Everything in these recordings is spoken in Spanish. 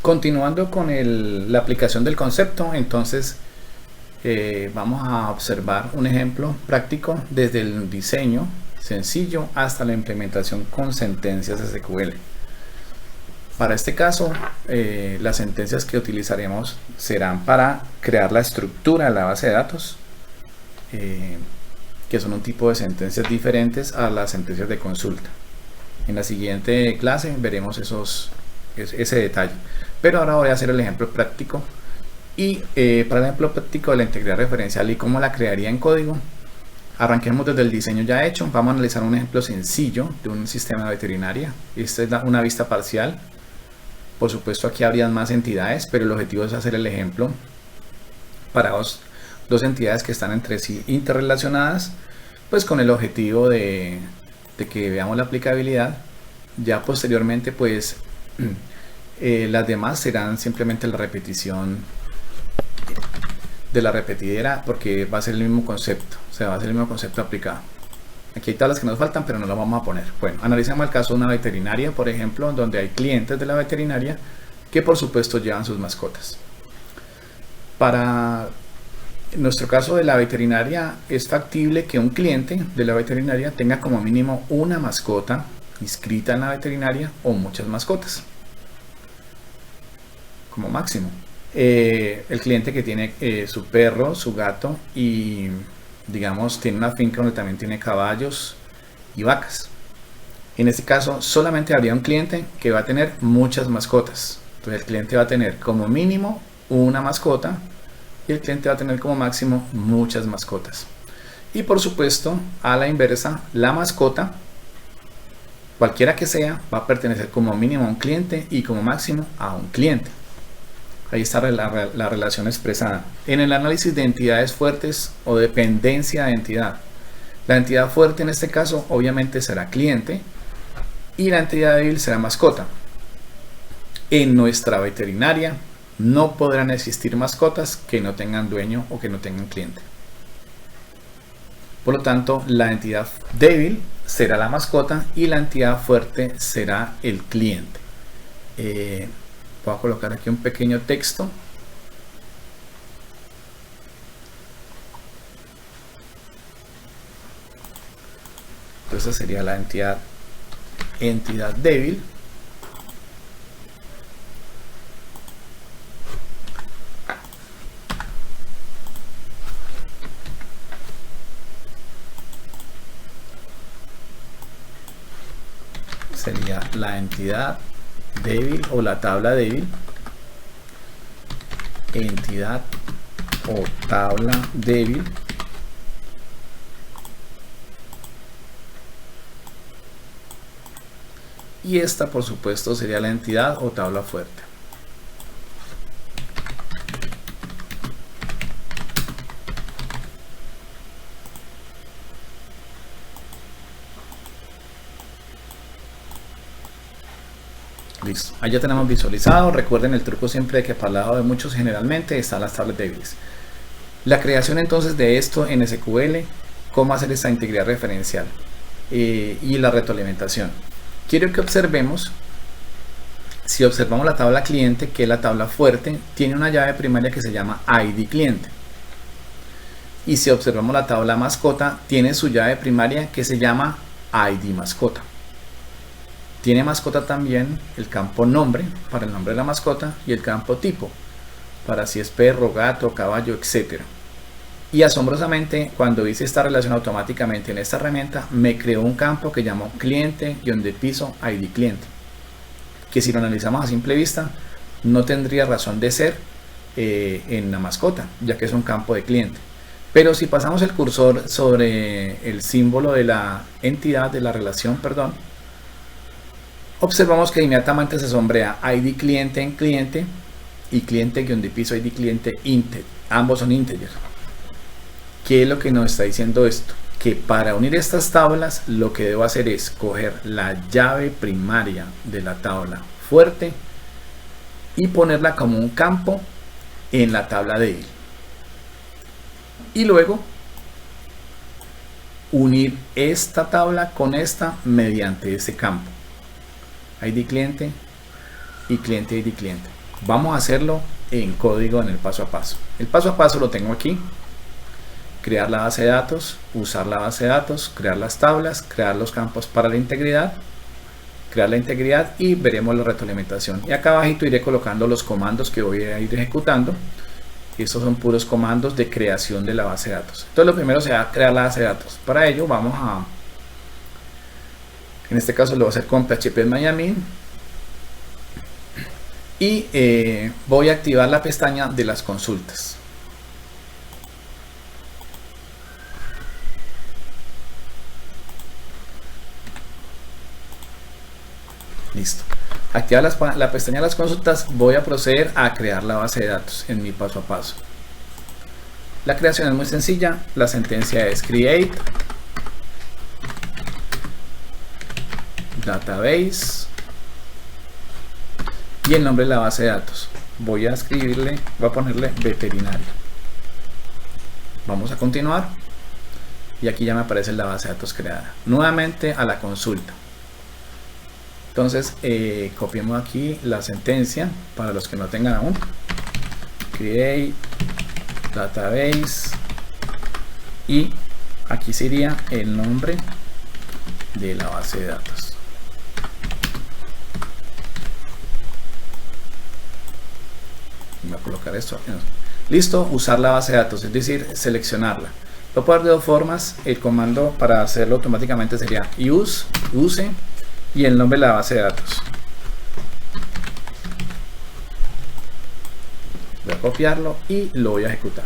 Continuando con la aplicación del concepto, entonces vamos a observar un ejemplo práctico desde el diseño sencillo hasta la implementación con sentencias SQL. Para este caso, las sentencias que utilizaremos serán para crear la estructura de la base de datos, que son un tipo de sentencias diferentes a las sentencias de consulta. En la siguiente clase veremos ese detalle, pero ahora voy a hacer el ejemplo práctico. Y para el ejemplo práctico de la integridad referencial y cómo la crearía en código, arranquemos desde el diseño ya hecho. Vamos a analizar un ejemplo sencillo de un sistema de veterinaria. Esta es una vista parcial. Por supuesto, aquí habrían más entidades, pero el objetivo es hacer el ejemplo para dos entidades que están entre sí interrelacionadas, pues con el objetivo de que veamos la aplicabilidad. Ya posteriormente, pues las demás serán simplemente la repetición de la repetidera, porque va a ser el mismo concepto, o sea, va a ser el mismo concepto aplicado. Aquí hay tablas que nos faltan, pero no las vamos a poner. Bueno, analicemos el caso de una veterinaria, por ejemplo, donde hay clientes de la veterinaria que por supuesto llevan sus mascotas. Para nuestro caso de la veterinaria, es factible que un cliente de la veterinaria tenga como mínimo una mascota inscrita en la veterinaria o muchas mascotas, como máximo. El cliente que tiene su perro, su gato y digamos tiene una finca donde también tiene caballos y vacas. En este caso solamente habría un cliente que va a tener muchas mascotas. Entonces el cliente va a tener como mínimo una mascota y el cliente va a tener como máximo muchas mascotas. Y por supuesto, a la inversa, la mascota, cualquiera que sea, va a pertenecer como mínimo a un cliente y como máximo a un cliente. Ahí está la relación expresada. En el análisis de entidades fuertes o dependencia de entidad, la entidad fuerte en este caso obviamente será cliente y la entidad débil será mascota. En nuestra veterinaria no podrán existir mascotas que no tengan dueño o que no tengan cliente. Por lo tanto, la entidad débil será la mascota y la entidad fuerte será el cliente. Voy a colocar aquí un pequeño texto. Entonces sería la entidad débil. Sería la entidad débil o la tabla débil, entidad o tabla débil, y esta por supuesto sería la entidad o tabla fuerte. Listo, ahí ya tenemos visualizado. Recuerden el truco siempre de que para el lado de muchos generalmente están las tablas débiles. La creación entonces de esto en SQL, cómo hacer esta integridad referencial y la retroalimentación. Quiero que observemos, si observamos la tabla cliente, que es la tabla fuerte, tiene una llave primaria que se llama ID cliente. Y si observamos la tabla mascota, tiene su llave primaria que se llama ID mascota. Tiene mascota también el campo nombre para el nombre de la mascota y el campo tipo para si es perro, gato, caballo, etc. Y asombrosamente, cuando hice esta relación automáticamente en esta herramienta, me creó un campo que llamó cliente-piso ID cliente, que si lo analizamos a simple vista no tendría razón de ser en la mascota, ya que es un campo de cliente. Pero si pasamos el cursor sobre el símbolo de la entidad, de la relación, perdón, observamos que inmediatamente se sombrea ID cliente en cliente y cliente-piso ID cliente integer. Ambos son integer. ¿Qué es lo que nos está diciendo esto? Que para unir estas tablas lo que debo hacer es coger la llave primaria de la tabla fuerte y ponerla como un campo en la tabla débil. Y luego unir esta tabla con esta mediante ese campo. ID cliente y cliente ID cliente. Vamos a hacerlo en código en el paso a paso. El paso a paso lo tengo aquí. Crear la base de datos, usar la base de datos, crear las tablas, crear los campos para la integridad, crear la integridad y veremos la retroalimentación. Y acá abajito iré colocando los comandos que voy a ir ejecutando. Estos son puros comandos de creación de la base de datos. Entonces lo primero será crear la base de datos. Para ello vamos a, en este caso lo voy a hacer con php-admin y voy a activar la pestaña de las consultas. Listo. Activar la pestaña de las consultas, voy a proceder a crear la base de datos en mi paso a paso. La creación es muy sencilla. La sentencia es create database y el nombre de la base de datos. Voy a escribirle, voy a ponerle veterinario. Vamos a continuar y aquí ya me aparece la base de datos creada. Nuevamente a la consulta. Entonces copiemos aquí la sentencia para los que no tengan aún. Create database y aquí sería el nombre de la base de datos. Voy a colocar esto. Listo, usar la base de datos, es decir, seleccionarla. Lo puedo hacer de dos formas. El comando para hacerlo automáticamente sería use y el nombre de la base de datos. Voy a copiarlo y lo voy a ejecutar.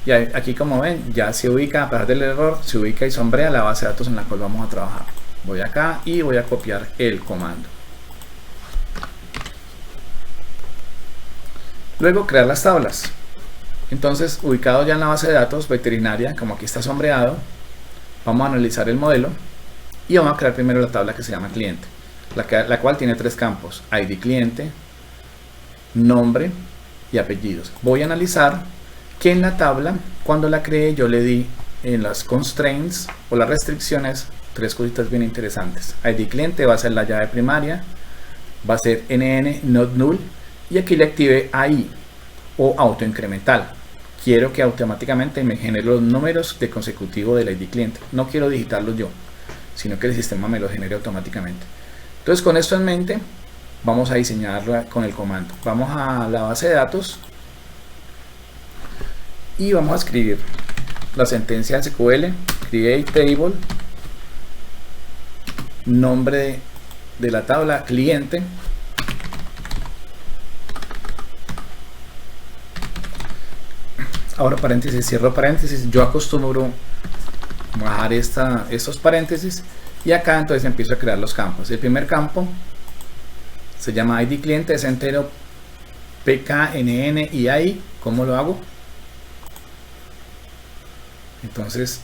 Y aquí, como ven, ya se ubica, a pesar del error, se ubica y sombrea la base de datos en la cual vamos a trabajar. Voy acá y voy a copiar el comando. Luego crear las tablas. Entonces, ubicado ya en la base de datos veterinaria, como aquí está sombreado, vamos a analizar el modelo y vamos a crear primero la tabla que se llama cliente, la cual tiene tres campos: ID cliente, nombre y apellidos. Voy a analizar que en la tabla, cuando la creé, yo le di en las constraints o las restricciones tres cositas bien interesantes. ID cliente va a ser la llave primaria, va a ser NN not null y aquí le activé AI o autoincremental. Quiero que automáticamente me genere los números de consecutivo del ID cliente. No quiero digitarlos yo, sino que el sistema me lo genere automáticamente. Entonces, con esto en mente, vamos a diseñarlo con el comando. Vamos a la base de datos y vamos a escribir la sentencia SQL create table, nombre de la tabla cliente, ahora paréntesis, cierro paréntesis. Yo acostumbro bajar estos paréntesis y acá entonces empiezo a crear los campos. El primer campo se llama ID cliente, es entero, PK, NN y AI. ¿Cómo lo hago? Entonces,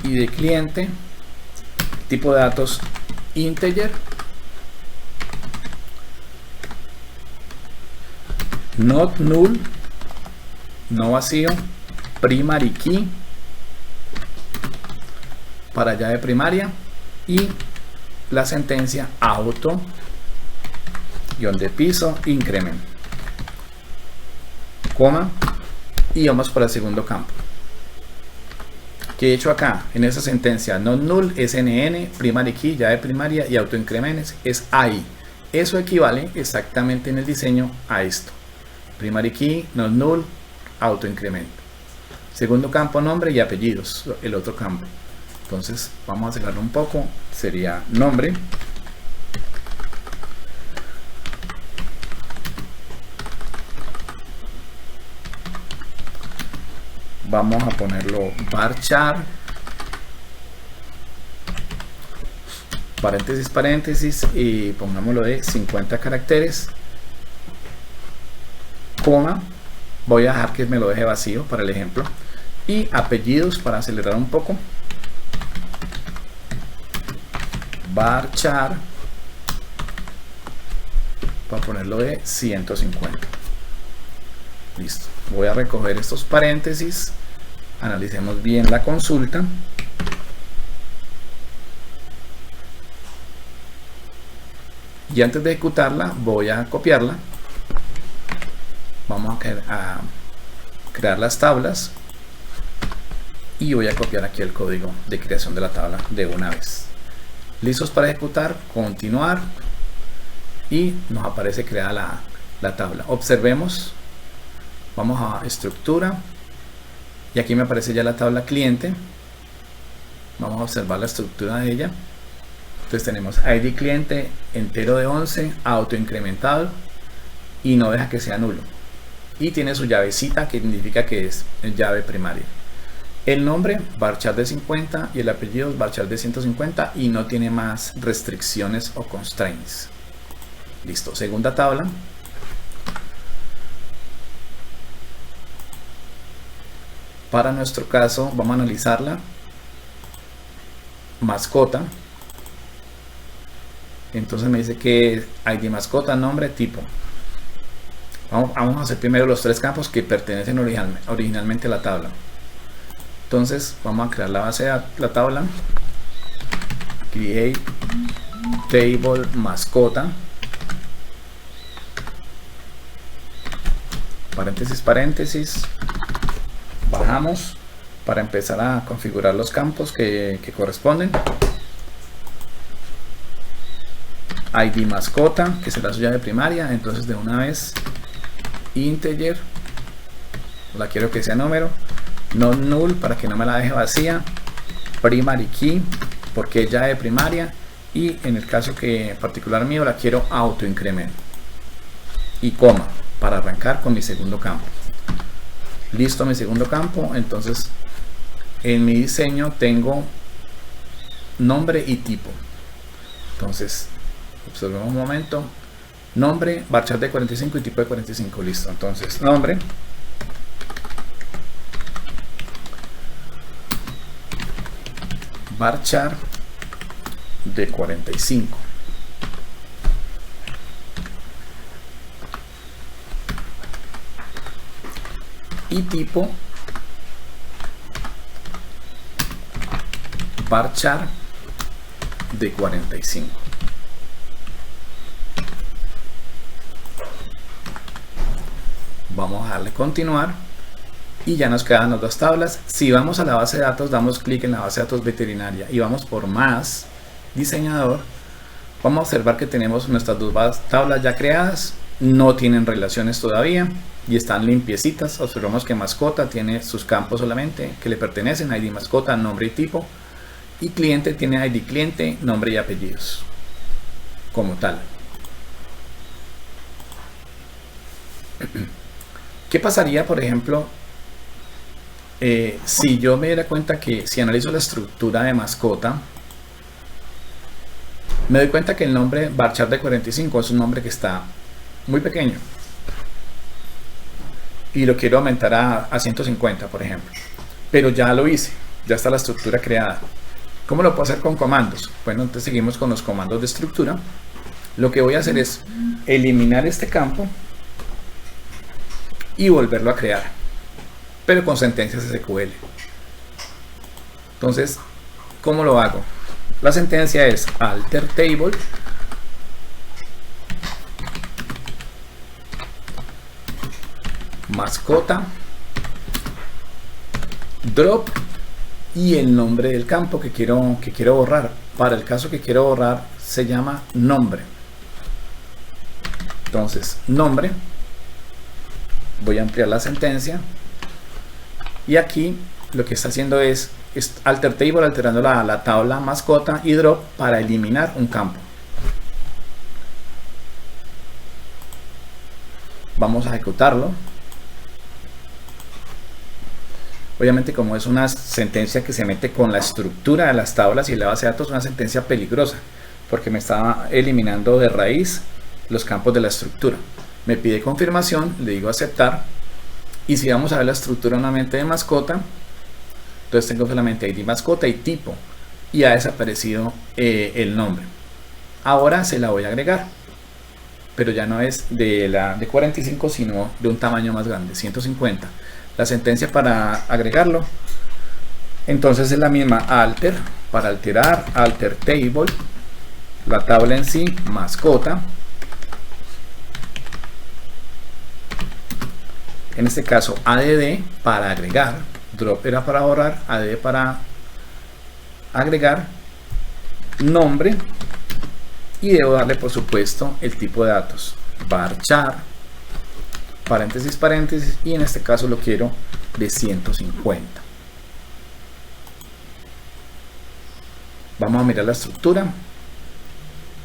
ID cliente, tipo de datos integer, not null, no vacío, primary key para llave primaria y la sentencia auto guión de piso increment, coma, y vamos para el segundo campo. Que he hecho acá en esa sentencia not null es NN, primary key, llave primaria y auto increment es AI. Eso equivale exactamente en el diseño a esto: primary key, not null, auto increment. Segundo campo, nombre y apellidos, el otro campo. Entonces vamos a acelerarlo un poco, sería nombre, vamos a ponerlo varchar, paréntesis, paréntesis, y pongámoslo de 50 caracteres, coma, voy a dejar que me lo deje vacío para el ejemplo, y apellidos para acelerar un poco, varchar, para ponerlo de 150. Listo. Voy a recoger estos paréntesis, analicemos bien la consulta. Y antes de ejecutarla voy a copiarla. Vamos a crear las tablas y voy a copiar aquí el código de creación de la tabla de una vez. Listos para ejecutar, continuar, y nos aparece creada la tabla. Observemos, vamos a estructura y aquí me aparece ya la tabla cliente. Vamos a observar la estructura de ella. Entonces tenemos ID cliente entero de 11, autoincrementado y no deja que sea nulo. Y tiene su llavecita que indica que es llave primaria. El nombre varchar de 50 y el apellido varchar de 150 y no tiene más restricciones o constraints. Listo, segunda tabla. Para nuestro caso vamos a analizarla. Mascota. Entonces me dice que ID mascota, nombre, tipo. Vamos a hacer primero los tres campos que pertenecen originalmente a la tabla. Entonces vamos a crear la base de la tabla. Create table mascota. Paréntesis, paréntesis. Bajamos para empezar a configurar los campos que corresponden. ID mascota, que será su llave primaria. Entonces de una vez integer, la quiero que sea número, no null para que no me la deje vacía, primary key porque es llave primaria, y en el caso que particular mío la quiero auto incremento, y coma para arrancar con mi segundo campo. Listo mi segundo campo. Entonces en mi diseño tengo nombre y tipo. Entonces observemos un momento. Nombre, varchar de 45 y tipo de 45. Listo. Entonces nombre, varchar de 45. Y tipo varchar de 45. Vamos a darle continuar y ya nos quedan las dos tablas. Si vamos a la base de datos, damos clic en la base de datos veterinaria y vamos por más diseñador, vamos a observar que tenemos nuestras dos tablas ya creadas, no tienen relaciones todavía y están limpiecitas. Observamos que mascota tiene sus campos solamente que le pertenecen, ID mascota, nombre y tipo, y cliente tiene ID cliente, nombre y apellidos como tal. ¿Qué pasaría, por ejemplo, si yo me diera cuenta que si analizo la estructura de mascota, me doy cuenta que el nombre varchar de 45 es un nombre que está muy pequeño y lo quiero aumentar a 150, por ejemplo, pero ya lo hice, ya está la estructura creada? ¿Cómo lo puedo hacer con comandos? Bueno, entonces seguimos con los comandos de estructura. Lo que voy a hacer es eliminar este campo y volverlo a crear, pero con sentencias SQL. Entonces, ¿cómo lo hago? La sentencia es alter table mascota drop y el nombre del campo que quiero borrar. Para el caso que quiero borrar se llama nombre. Entonces, nombre, voy a ampliar la sentencia y aquí lo que está haciendo es alter table, alterando la tabla mascota, y drop para eliminar un campo. Vamos a ejecutarlo. Obviamente, como es una sentencia que se mete con la estructura de las tablas y la base de datos, es una sentencia peligrosa porque me está eliminando de raíz los campos de la estructura. Me pide confirmación, le digo aceptar, y si vamos a ver la estructura nuevamente de mascota, entonces tengo solamente ID mascota y tipo, y ha desaparecido el nombre. Ahora se la voy a agregar, pero ya no es de 45, sino de un tamaño más grande, 150. La sentencia para agregarlo entonces es la misma, alter, para alterar, alter table la tabla en sí, mascota. En este caso add para agregar, drop era para borrar, add para agregar, nombre, y debo darle por supuesto el tipo de datos, varchar, paréntesis, paréntesis, y en este caso lo quiero de 150. Vamos a mirar la estructura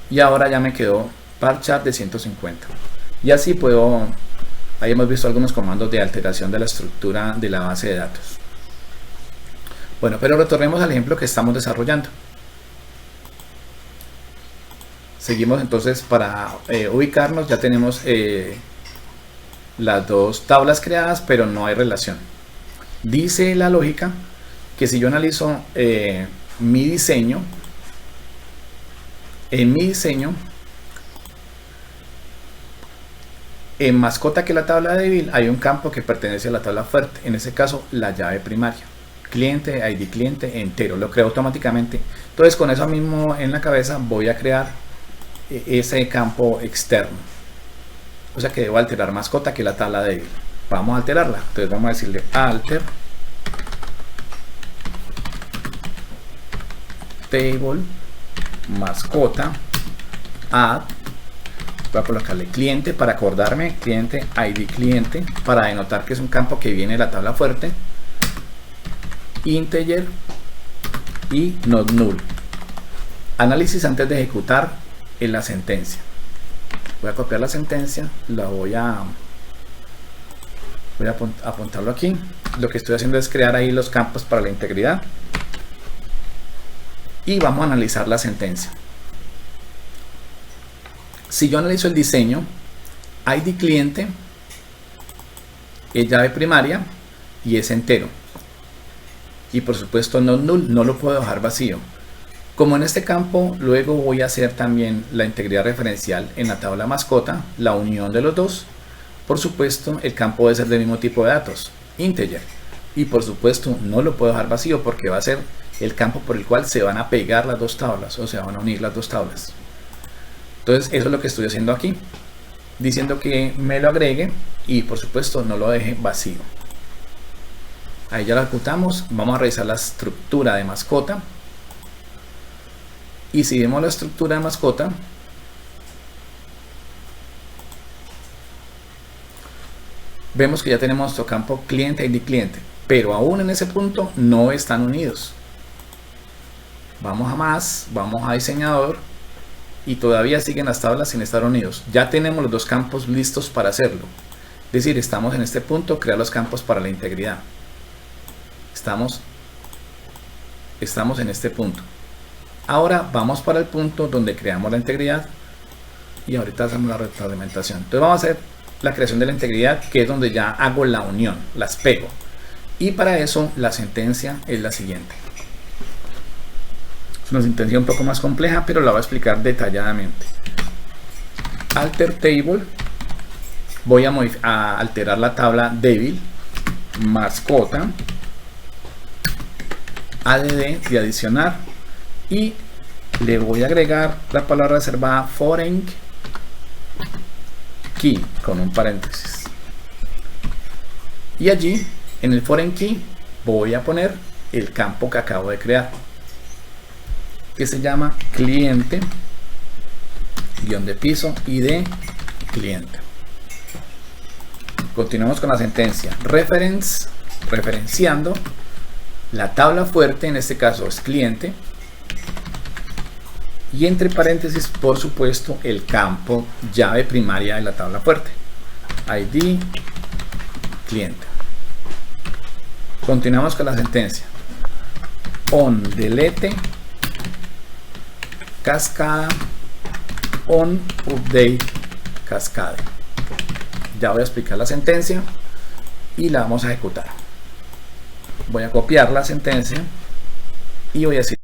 y ahora ya me quedó varchar de 150, y así puedo. Ahí hemos visto algunos comandos de alteración de la estructura de la base de datos. Bueno, pero retornemos al ejemplo que estamos desarrollando. Seguimos entonces para ubicarnos. Ya tenemos las dos tablas creadas, pero no hay relación. Dice la lógica que si yo analizo mi diseño, en mascota, que es la tabla débil, hay un campo que pertenece a la tabla fuerte, en ese caso la llave primaria, cliente, ID cliente, entero, lo creo automáticamente. Entonces con eso mismo en la cabeza voy a crear ese campo externo, o sea que debo alterar mascota, que es la tabla débil. Vamos a alterarla, entonces vamos a decirle alter table mascota add. Voy a colocarle cliente para acordarme, cliente, ID cliente, para denotar que es un campo que viene de la tabla fuerte, integer y not null. Análisis antes de ejecutar en la sentencia. Voy a copiar la sentencia, la voy a apuntarlo aquí. Lo que estoy haciendo es crear ahí los campos para la integridad y vamos a analizar la sentencia. Si yo analizo el diseño, ID cliente es llave primaria y es entero, y por supuesto no null, no lo puedo dejar vacío. Como en este campo luego voy a hacer también la integridad referencial en la tabla mascota, la unión de los dos, por supuesto el campo debe ser del mismo tipo de datos, integer, y por supuesto no lo puedo dejar vacío porque va a ser el campo por el cual se van a pegar las dos tablas, o se van a unir las dos tablas. Entonces eso es lo que estoy haciendo aquí, diciendo que me lo agregue y por supuesto no lo deje vacío. Ahí ya lo ejecutamos. Vamos a revisar la estructura de mascota, y si vemos la estructura de mascota, vemos que ya tenemos nuestro campo cliente, ID cliente, pero aún en ese punto no están unidos. Vamos a más, vamos a diseñador, y todavía siguen las tablas sin estar unidos. Ya tenemos los dos campos listos para hacerlo. Es decir, estamos en este punto, crear los campos para la integridad. Estamos en este punto. Ahora vamos para el punto donde creamos la integridad y ahorita hacemos la retroalimentación. Entonces vamos a hacer la creación de la integridad, que es donde ya hago la unión, las pego. Y para eso la sentencia es la siguiente. Es una sentencia un poco más compleja, pero la voy a explicar detalladamente. Alter table, voy a alterar la tabla débil, mascota, add de adicionar, y le voy a agregar la palabra reservada foreign key con un paréntesis. Y allí en el foreign key voy a poner el campo que acabo de crear, que se llama cliente guión de piso ID cliente. Continuamos con la sentencia. Referenciando la tabla fuerte, en este caso es cliente, y entre paréntesis por supuesto el campo llave primaria de la tabla fuerte, ID cliente. Continuamos con la sentencia. On delete cascada on update cascade. Ya voy a explicar la sentencia y la vamos a ejecutar. Voy a copiar la sentencia y voy a decir